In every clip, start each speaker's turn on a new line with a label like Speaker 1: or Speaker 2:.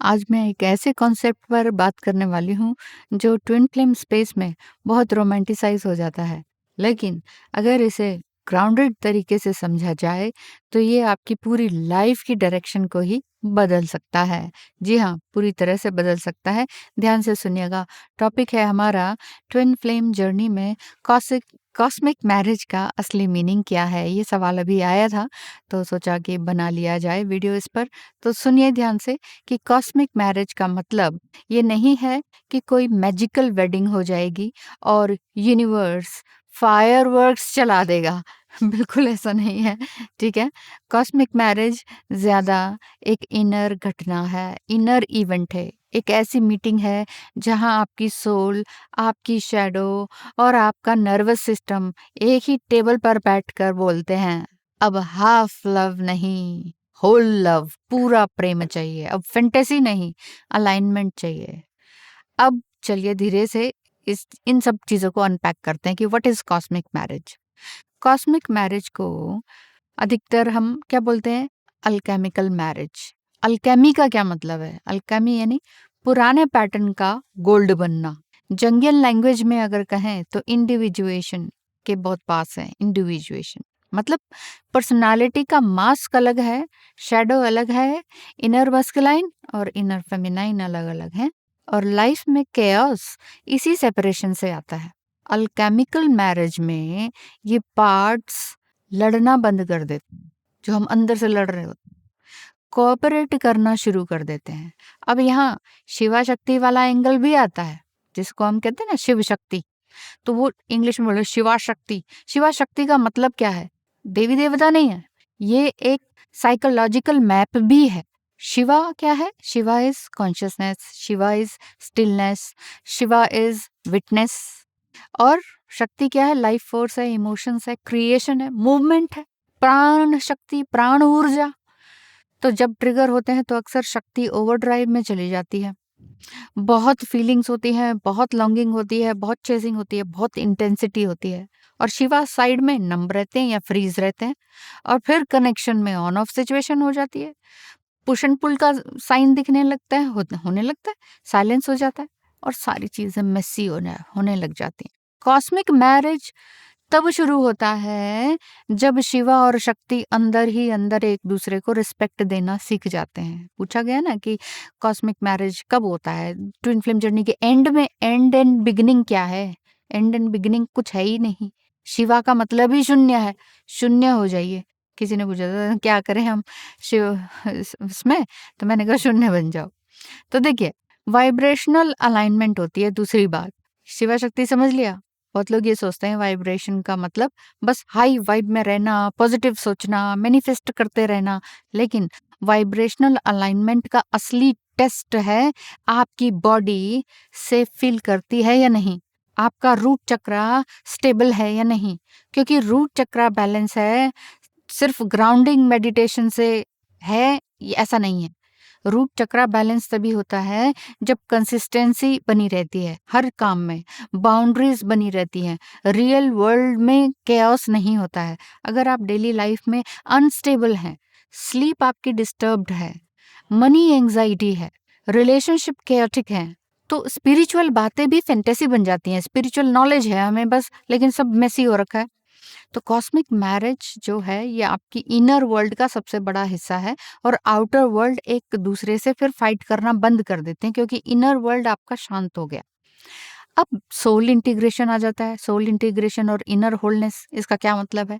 Speaker 1: आज मैं एक ऐसे कॉन्सेप्ट पर बात करने वाली हूँ जो ट्विन फ्लेम स्पेस में बहुत रोमांटिसाइज हो जाता है। लेकिन अगर इसे ग्राउंडेड तरीके से समझा जाए तो ये आपकी पूरी लाइफ की डायरेक्शन को ही बदल सकता है। जी हाँ, पूरी तरह से बदल सकता है। ध्यान से सुनिएगा। टॉपिक है हमारा ट्विन फ्लेम जर्नी में कॉस्मिक कॉस्मिक मैरिज का असली मीनिंग क्या है। ये सवाल अभी आया था तो सोचा कि बना लिया जाए वीडियो इस पर। तो सुनिए ध्यान से कि कॉस्मिक मैरिज का मतलब ये नहीं है कि कोई मैजिकल वेडिंग हो जाएगी और यूनिवर्स फायरवर्क्स चला देगा। बिल्कुल ऐसा नहीं है। ठीक है। कॉस्मिक मैरिज ज्यादा एक इनर घटना है, इनर इवेंट है। एक ऐसी मीटिंग है जहां आपकी सोल, आपकी शैडो और आपका नर्वस सिस्टम एक ही टेबल पर बैठकर बोलते हैं, अब हाफ लव नहीं, होल लव, पूरा प्रेम चाहिए। अब फैंटेसी नहीं, अलाइनमेंट चाहिए। अब चलिए धीरे से इस इन सब चीजों को अनपैक करते हैं कि what is cosmic marriage. Cosmic marriage को अधिकतर हम क्या बोलते हैं? अल्केमिकल मैरिज। अल्केमी का क्या मतलब है? अल्केमी यानी पुराने पैटर्न का गोल्ड बनना। जंगियन लैंग्वेज में अगर कहें तो इंडिविजुएशन के बहुत पास है। इंडिविजुएशन मतलब पर्सनालिटी का मास्क अलग है, शैडो अलग है, इनर मस्कुलाइन और इनर फेमिनाइन अलग अलग है। और लाइफ में केओस इसी सेपरेशन से आता है। अल्केमिकल मैरिज में ये पार्ट्स लड़ना बंद कर देते हैं, जो हम अंदर से लड़ रहे होते हैं, कोऑपरेट करना शुरू कर देते हैं। अब यहाँ शिवा शक्ति वाला एंगल भी आता है, जिसको हम कहते हैं ना शिव शक्ति। तो वो इंग्लिश में बोले शिवा शक्ति। शिवा शक्ति का मतलब क्या है? देवी देवता नहीं है, ये एक साइकोलॉजिकल मैप भी है। शिवा क्या है? Shiva is consciousness, Shiva is stillness, Shiva is witness. और शक्ति क्या है? लाइफ फोर्स है, इमोशंस है, क्रिएशन है, मूवमेंट है, प्राण शक्ति, प्राण ऊर्जा। तो जब ट्रिगर होते हैं तो अक्सर शक्ति ओवरड्राइव में चली जाती है। बहुत फीलिंग्स होती हैं, बहुत लॉन्गिंग होती है, बहुत चेजिंग होती है, बहुत इंटेंसिटी होती है। और शिवा साइड में नम रहते हैं या फ्रीज रहते हैं। और फिर कनेक्शन में ऑन ऑफ सिचुएशन हो जाती है। पुश एंड पुल का साइन दिखने लगता है, होने लगता है, साइलेंस हो जाता है और सारी चीजें मेसी होने लग जाती हैं। कॉस्मिक मैरिज तब शुरू होता है जब शिवा और शक्ति अंदर ही अंदर एक दूसरे को रिस्पेक्ट देना सीख जाते हैं। पूछा गया ना कि कॉस्मिक मैरिज कब होता है? ट्विन फ्लेम जर्नी के एंड में। एंड एंड बिगिनिंग क्या है? एंड एंड बिगिनिंग कुछ है ही नहीं। शिवा का मतलब ही शून्य है। शून्य हो जाइए। किसी ने पूछा था क्या करें हम शिव इसमें, तो मैंने कहा शून्य बन जाओ। तो देखिए, वाइब्रेशनल अलाइनमेंट होती है दूसरी बात। शिवा शक्ति समझ लिया। बहुत लोग ये सोचते हैं वाइब्रेशन का मतलब बस हाई वाइब में रहना, पॉजिटिव सोचना, मैनिफेस्ट करते रहना। लेकिन वाइब्रेशनल अलाइनमेंट का असली टेस्ट है आपकी बॉडी से फील करती है या नहीं, आपका रूट चक्रा स्टेबल है या नहीं। क्योंकि रूट चक्रा बैलेंस है, सिर्फ ग्राउंडिंग मेडिटेशन से है ये ऐसा नहीं है। रूट चक्रा बैलेंस तभी होता है जब कंसिस्टेंसी बनी रहती है हर काम में, बाउंड्रीज बनी रहती हैं, रियल वर्ल्ड में केओस नहीं होता है। अगर आप डेली लाइफ में अनस्टेबल हैं, स्लीप आपकी डिस्टर्ब्ड है, मनी एंजाइटी है, रिलेशनशिप केओटिक है, तो स्पिरिचुअल बातें भी फैंटेसी बन जाती हैं। स्पिरिचुअल नॉलेज है हमें बस, लेकिन सब मेसी हो रखा है। तो कॉस्मिक मैरिज जो है ये आपकी इनर वर्ल्ड का सबसे बड़ा हिस्सा है। और आउटर वर्ल्ड एक दूसरे से फिर फाइट करना बंद कर देते हैं क्योंकि इनर वर्ल्ड आपका शांत हो गया। अब सोल इंटीग्रेशन आ जाता है। सोल इंटीग्रेशन और इनर होलनेस, इसका क्या मतलब है?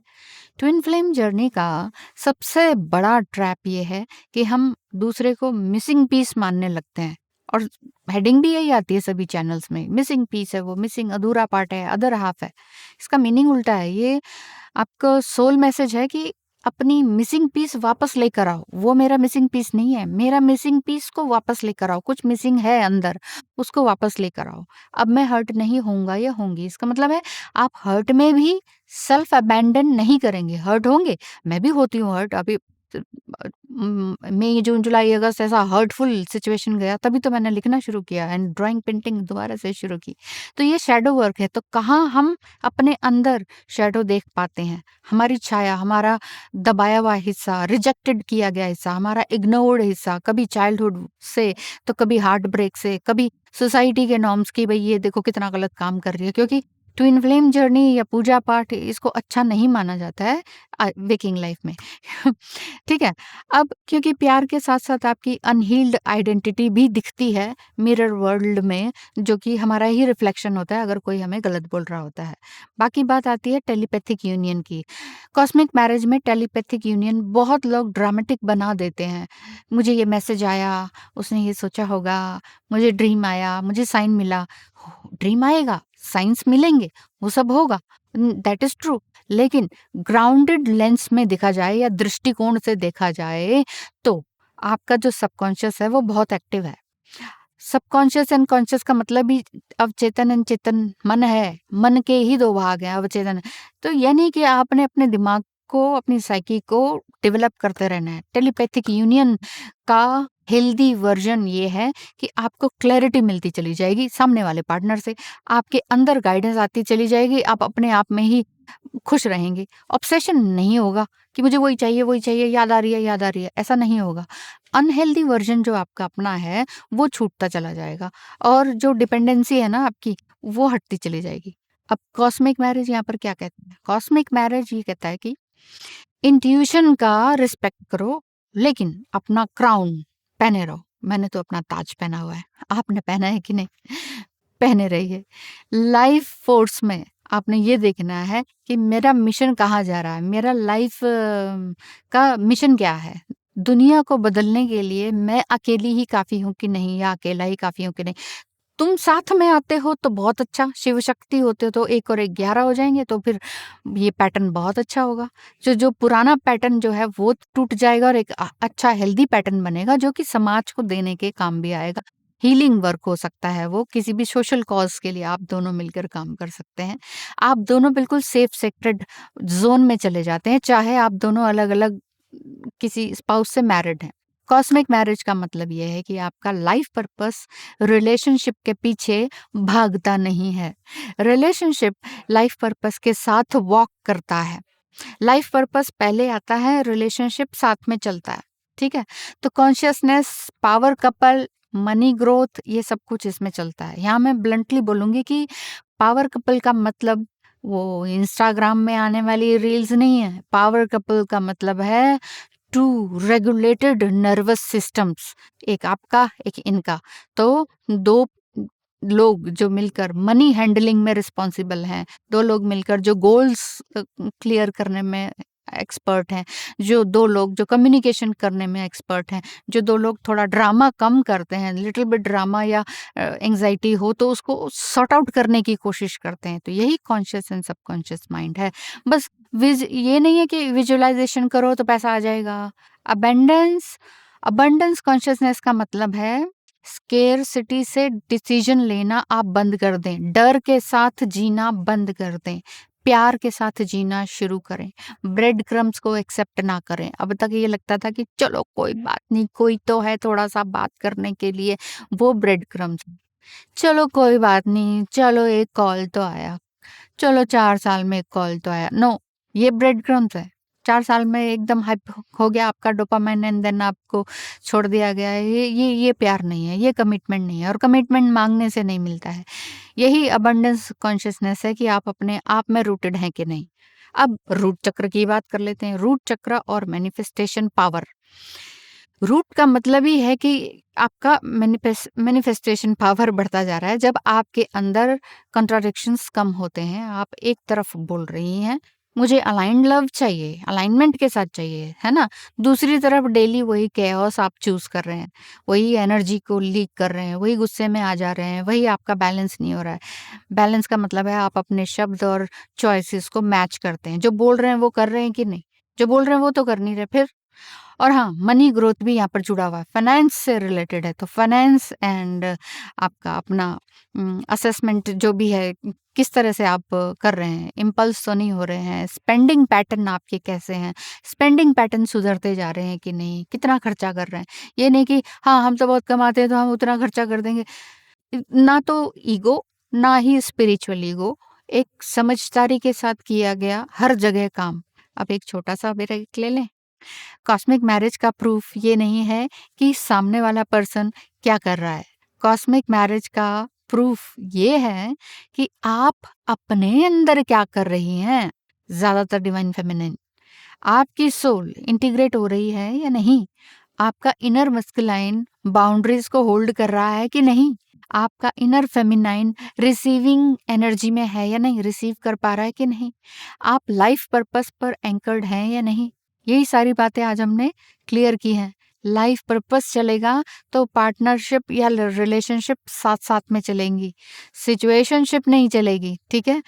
Speaker 1: ट्विन फ्लेम जर्नी का सबसे बड़ा ट्रैप ये है कि हम दूसरे को मिसिंग पीस मानने लगते हैं। और हेडिंग भी यही आती है सभी चैनल्स में, मिसिंग पीस है, वो मिसिंग अधूरा पार्ट है, अदर हाफ है। इसका मीनिंग उल्टा है। ये आपका सोल मैसेज है कि अपनी मिसिंग पीस वापस लेकर आओ। वो मेरा मिसिंग पीस नहीं है, मेरा मिसिंग पीस को वापस लेकर आओ। कुछ मिसिंग है अंदर, उसको वापस लेकर आओ। अब मैं हर्ट नहीं होऊंगा या होंगी, इसका मतलब है आप हर्ट में भी सेल्फ अबैंडन नहीं करेंगे। हर्ट होंगे, मैं भी होती हूँ हर्ट। अभी मई, जून, जुलाई, अगस्त ऐसा हर्टफुल सिचुएशन गया, तभी तो मैंने लिखना शुरू किया एंड ड्राइंग पेंटिंग दोबारा से शुरू की। तो ये शैडो वर्क है। तो कहाँ हम अपने अंदर शैडो देख पाते हैं, हमारी छाया, हमारा दबाया हुआ हिस्सा, रिजेक्टेड किया गया हिस्सा, हमारा इग्नोर्ड हिस्सा, कभी चाइल्डहुड से तो कभी हार्ट ब्रेक से, कभी सोसाइटी के नॉर्म्स की, भाई ये देखो कितना गलत काम कर रही है, क्योंकि ट्विन फ्लेम जर्नी या पूजा पाठ इसको अच्छा नहीं माना जाता है वेकिंग लाइफ में। ठीक है। अब क्योंकि प्यार के साथ साथ आपकी अनहील्ड आइडेंटिटी भी दिखती है मिरर वर्ल्ड में, जो कि हमारा ही रिफ्लेक्शन होता है अगर कोई हमें गलत बोल रहा होता है। बाकी बात आती है टेलीपैथिक यूनियन की। कॉस्मिक मैरिज में टेलीपैथिक यूनियन बहुत लोग ड्रामेटिक बना देते हैं। मुझे ये मैसेज आया, उसने ये सोचा होगा, मुझे ड्रीम आया, मुझे साइन मिला। ड्रीम आएगा, साइंस मिलेंगे, वो सब होगा, दैट इज ट्रू। लेकिन ग्राउंडेड लेंस में देखा जाए या दृष्टिकोण से देखा जाए तो आपका जो सबकॉन्शियस है वो बहुत एक्टिव है। सबकॉन्शियस एंड कॉन्शियस का मतलब ही अवचेतन एंड चेतन मन है। मन के ही दो भाग हैं, अवचेतन। तो ये नहीं कि आपने अपने दिमाग को, अपनी साइकी को डेवलप करते रहना है। टेलीपैथिक यूनियन का हेल्दी वर्जन ये है कि आपको क्लैरिटी मिलती चली जाएगी सामने वाले पार्टनर से, आपके अंदर गाइडेंस आती चली जाएगी, आप अपने आप में ही खुश रहेंगे। ऑब्सेशन नहीं होगा कि मुझे वही चाहिए, याद आ रही है, याद आ रही है, ऐसा नहीं होगा। अनहेल्दी वर्जन जो आपका अपना है वो छूटता चला जाएगा और जो डिपेंडेंसी है ना आपकी, वो हटती चली जाएगी। अब कॉस्मिक मैरिज यहाँ पर क्या कहते हैं? कॉस्मिक मैरिज ये कहता है कि इंट्यूशन का रिस्पेक्ट करो, लेकिन अपना क्राउन पहने रहो। मैंने तो अपना ताज पहना हुआ है, आपने पहना है कि नहीं? पहने रहिए। लाइफ फोर्स में आपने ये देखना है कि मेरा मिशन कहाँ जा रहा है, मेरा लाइफ का मिशन क्या है। दुनिया को बदलने के लिए मैं अकेली ही काफ़ी हूँ कि नहीं, या अकेला ही काफ़ी हूँ कि नहीं। तुम साथ में आते हो तो बहुत अच्छा, शिव शक्ति होते हो तो 1 और 1 11 हो जाएँगे, तो फिर ये पैटर्न बहुत अच्छा होगा। जो पुराना पैटर्न जो है वो टूट जाएगा और एक अच्छा हेल्दी पैटर्न बनेगा जो कि समाज को देने के काम भी आएगा। हीलिंग वर्क हो सकता है वो, किसी भी सोशल कॉज़ के लिए आप दोनों मिलकर काम कर सकते हैं। आप दोनों बिल्कुल सेफ सेक्रेड ज़ोन में चले जाते हैं, चाहे आप दोनों अलग-अलग किसी स्पाउस से मैरिड हैं। कॉस्मिक मैरिज का मतलब ये है कि आपका लाइफ पर्पस रिलेशनशिप के पीछे भागता नहीं है। रिलेशनशिप लाइफ पर्पस के साथ वॉक करता है। लाइफ पर्पस पहले आता है, रिलेशनशिप साथ में चलता है। ठीक है? तो consciousness, power couple, money growth, ये सब कुछ इसमें चलता है। यहाँ मैं ब्लंटली बोलूँगी कि पावर कपल का मतलब वो इंस्टाग्राम में आने वाली रील्स नहीं है। पावर कपल का मतलब है टू रेगुलेटेड नर्वस सिस्टम्स, एक आपका, एक इनका। तो 2 लोग जो मिलकर मनी हैंडलिंग में रिस्पॉन्सिबल हैं, 2 लोग मिलकर जो गोल्स क्लियर करने में एक्सपर्ट हैं, जो 2 लोग जो कम्युनिकेशन करने में एक्सपर्ट हैं, जो 2 लोग थोड़ा ड्रामा कम करते हैं, लिटिल बिट ड्रामा या एंग्जायटी हो तो उसको सॉर्ट आउट करने की कोशिश करते हैं। तो यही कॉन्शियस एंड सबकॉन्शियस माइंड है। बस ये नहीं है कि विजुअलाइजेशन करो तो पैसा आ जाएगा। अबंडेंस अबंडेंस कॉन्शियसनेस का मतलब है स्केर्सिटी से डिसीजन लेना आप बंद कर दें, डर के साथ जीना बंद कर दें, प्यार के साथ जीना शुरू करें, ब्रेड क्रम्स को एक्सेप्ट ना करें। अब तक ये लगता था कि चलो कोई बात नहीं, कोई तो है थोड़ा सा बात करने के लिए, वो ब्रेड क्रम्स। चलो कोई बात नहीं, चलो एक कॉल तो आया, चलो 4 साल में एक कॉल तो आया। नो, ये ब्रेड क्रम्स है। 4 साल में एकदम हाइप हो गया आपका डोपामाइन एंड देन आपको छोड़ दिया गया है। ये प्यार नहीं है, ये कमिटमेंट नहीं है, और कमिटमेंट माँगने से नहीं मिलता है। यही अबंडेंस कॉन्शियसनेस है कि आप अपने आप में रूटेड हैं कि नहीं। अब रूट चक्र की बात कर लेते हैं। रूट चक्र और मैनिफेस्टेशन पावर। रूट का मतलब ही है कि आपका मैनिफेस्टेशन पावर बढ़ता जा रहा है जब आपके अंदर कंट्राडिक्शंस कम होते हैं। आप एक तरफ बोल रही हैं मुझे अलाइन्ड लव चाहिए, अलाइनमेंट के साथ चाहिए, है ना? दूसरी तरफ डेली वही कैओस आप चूज़ कर रहे हैं, वही एनर्जी को लीक कर रहे हैं, वही गुस्से में आ जा रहे हैं, वही आपका बैलेंस नहीं हो रहा है। बैलेंस का मतलब है आप अपने शब्द और चॉइसेस को मैच करते हैं। जो बोल रहे हैं वो कर रहे हैं कि नहीं? जो बोल रहे हैं वो तो कर नहीं रहे, फिर? और हाँ, मनी ग्रोथ भी यहाँ पर जुड़ा हुआ है, फाइनेंस से रिलेटेड है। तो फाइनेंस एंड आपका अपना असेसमेंट जो भी है, किस तरह से आप कर रहे हैं, इम्पल्स तो नहीं हो रहे हैं, स्पेंडिंग पैटर्न आपके कैसे हैं, स्पेंडिंग पैटर्न सुधरते जा रहे हैं कि नहीं, कितना खर्चा कर रहे हैं। ये नहीं कि हाँ, हम तो बहुत कमाते हैं तो हम उतना खर्चा कर देंगे। ना तो ईगो, ना ही स्पिरिचुअल ईगो, एक समझदारी के साथ किया गया हर जगह काम। अब एक छोटा-सा ब्रेक ले लें। कॉस्मिक मैरिज का प्रूफ ये नहीं है कि सामने वाला पर्सन क्या कर रहा है। कॉस्मिक मैरिज का प्रूफ ये है कि आप अपने अंदर क्या कर रही हैं। ज़्यादातर डिवाइन फेमिनिन, आपकी सोल इंटीग्रेट हो रही है या नहीं? आपका इनर मस्कुलाइन बाउंड्रीज को होल्ड कर रहा है कि नहीं? आपका इनर फेमिनाइन रिसीविंग एनर्जी में है या नहीं, रिसीव कर पा रहा है कि नहीं? आप लाइफ पर्पस पर एंकर्ड हैं या नहीं? यही सारी बातें आज हमने क्लियर की हैं। लाइफ पर्पस चलेगा तो पार्टनरशिप या रिलेशनशिप साथ साथ में चलेंगी, सिचुएशनशिप नहीं चलेगी। ठीक है,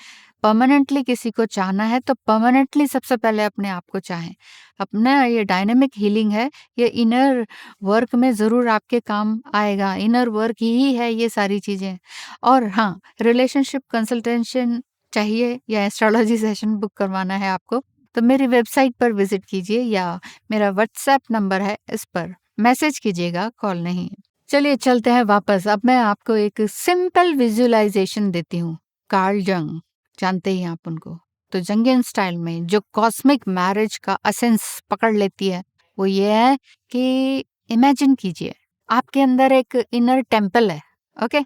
Speaker 1: परमानेंटली किसी को चाहना है तो परमानेंटली सबसे पहले अपने आप को चाहें। अपना ये डायनेमिक हीलिंग है, ये इनर वर्क में ज़रूर आपके काम आएगा। इनर वर्क ही है ये सारी चीज़ें। और हाँ, रिलेशनशिप कंसल्टेशन चाहिए या एस्ट्रोलॉजी सेशन बुक करवाना है आपको, तो मेरी वेबसाइट पर विजिट कीजिए या मेरा व्हाट्सएप नंबर है, इस पर मैसेज कीजिएगा, कॉल नहीं। चलिए चलते हैं वापस। अब मैं आपको एक सिंपल विजुअलाइजेशन देती हूँ। कार्ल जंग, जानते ही हैं आप उनको। तो जंगियन स्टाइल में जो कॉस्मिक मैरिज का एसेंस पकड़ लेती है वो ये है कि इमेजिन कीजिए आपके अंदर एक इनर टेम्पल है। ओके,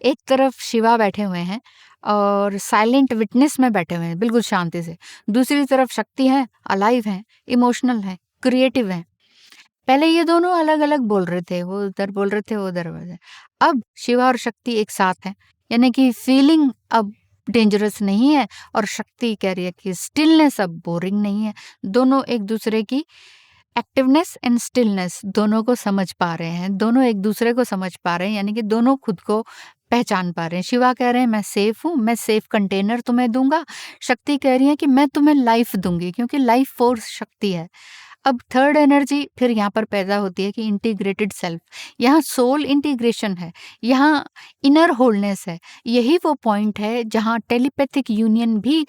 Speaker 1: एक तरफ शिवा बैठे हुए हैं और साइलेंट विटनेस में बैठे हुए हैं, बिल्कुल शांति से। दूसरी तरफ शक्ति है, अलाइव है, इमोशनल है, क्रिएटिव है। पहले ये दोनों अलग अलग बोल रहे थे, वो उधर बोल रहे थे, वो उधर बोल रहे थे। अब शिवा और शक्ति एक साथ हैं, यानी कि फीलिंग अब डेंजरस नहीं है और शक्ति कह रही है कि स्टिलनेस अब बोरिंग नहीं है। दोनों एक दूसरे की एक्टिवनेस एंड स्टिलनेस दोनों को समझ पा रहे हैं, दोनों एक दूसरे को समझ पा रहे हैं, यानी कि दोनों खुद को पहचान पा रहे हैं। शिवा कह रहे हैं मैं सेफ हूँ, मैं सेफ कंटेनर तुम्हें दूंगा। शक्ति कह रही है कि मैं तुम्हें लाइफ दूंगी, क्योंकि लाइफ फोर्स शक्ति है। अब थर्ड एनर्जी फिर यहाँ पर पैदा होती है कि इंटीग्रेटेड सेल्फ। यहाँ सोल इंटीग्रेशन है, यहाँ इनर होलनेस है। यही वो पॉइंट है जहाँ टेलीपैथिक यूनियन भी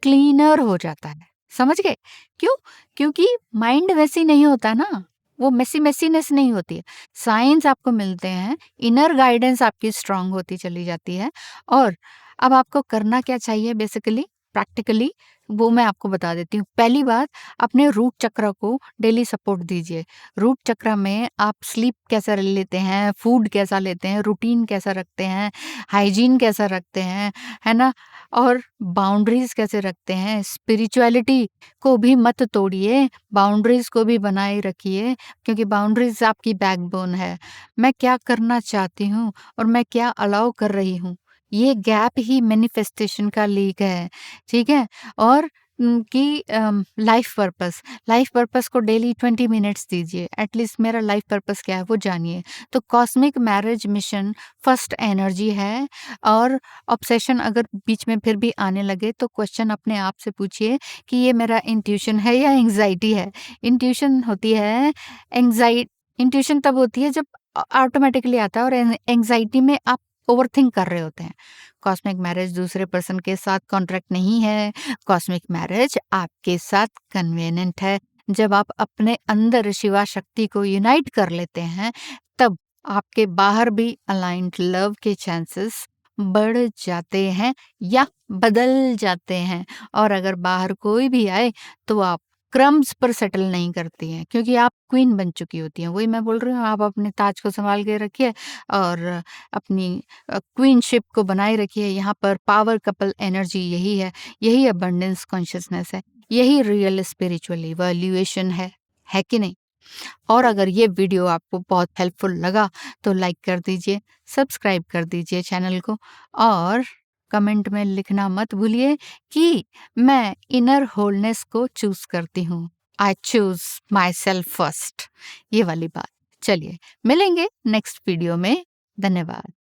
Speaker 1: क्लीनर हो जाता है। समझ गए क्यों? क्योंकि माइंड वैसी नहीं होता ना, वो मेसीनेस नहीं होती है। साइंस आपको मिलते हैं, इनर गाइडेंस आपकी स्ट्रांग होती चली जाती है। और अब आपको करना क्या चाहिए बेसिकली, प्रैक्टिकली, वो मैं आपको बता देती हूँ। पहली बात, अपने रूट चक्र को डेली सपोर्ट दीजिए। रूट चक्र में आप स्लीप कैसा लेते हैं, फूड कैसा लेते हैं, रूटीन कैसा रखते हैं, हाइजीन कैसा रखते हैं, है ना, और बाउंड्रीज कैसे रखते हैं। स्पिरिचुअलिटी को भी मत तोड़िए, बाउंड्रीज को भी बनाए रखिए, क्योंकि बाउंड्रीज आपकी बैकबोन है। मैं क्या करना चाहती हूँ और मैं क्या अलाउ कर रही हूँ, ये गैप ही मैनिफेस्टेशन का लीक है। ठीक है, और कि लाइफ पर्पस को डेली 20 मिनट्स दीजिए। एटलीस्ट मेरा लाइफ पर्पस क्या है वो जानिए। तो cosmic marriage mission first energy है। और ऑब्सेशन अगर बीच में फिर भी आने लगे तो क्वेश्चन अपने आप से पूछिए कि ये मेरा इंट्यूशन है या एंग्जाइटी है। इंट्यूशन होती है, इंट्यूशन तब होती है जब ऑटोमेटिकली आता है, और एंग्जाइटी में आप ओवरथिंक कर रहे होते हैं। कॉस्मिक मैरिज दूसरे पर्सन के साथ कॉन्ट्रैक्ट नहीं है, कॉस्मिक मैरिज आपके साथ कन्वीनियंट है। जब आप अपने अंदर शिवा शक्ति को यूनाइट कर लेते हैं, तब आपके बाहर भी अलाइंड लव के चांसेस बढ़ जाते हैं या बदल जाते हैं। और अगर बाहर कोई भी आए तो आप क्रम्स पर सेटल नहीं करती हैं, क्योंकि आप क्वीन बन चुकी होती हैं। वही मैं बोल रही हूँ, आप अपने ताज को संभाल के रखिए और अपनी क्वीनशिप को बनाए रखिए। यहाँ पर पावर कपल एनर्जी यही है, यही अबंडेंस कॉन्शियसनेस है, यही रियल स्पिरिचुअल इवैल्यूएशन है कि नहीं? और अगर ये वीडियो आपको बहुत हेल्पफुल लगा तो लाइक कर दीजिए, सब्सक्राइब कर दीजिए चैनल को, और कमेंट में लिखना मत भूलिए कि मैं इनर होलनेस को चूज करती हूँ। I choose my self first, ये वाली बात। चलिए मिलेंगे नेक्स्ट वीडियो में। धन्यवाद।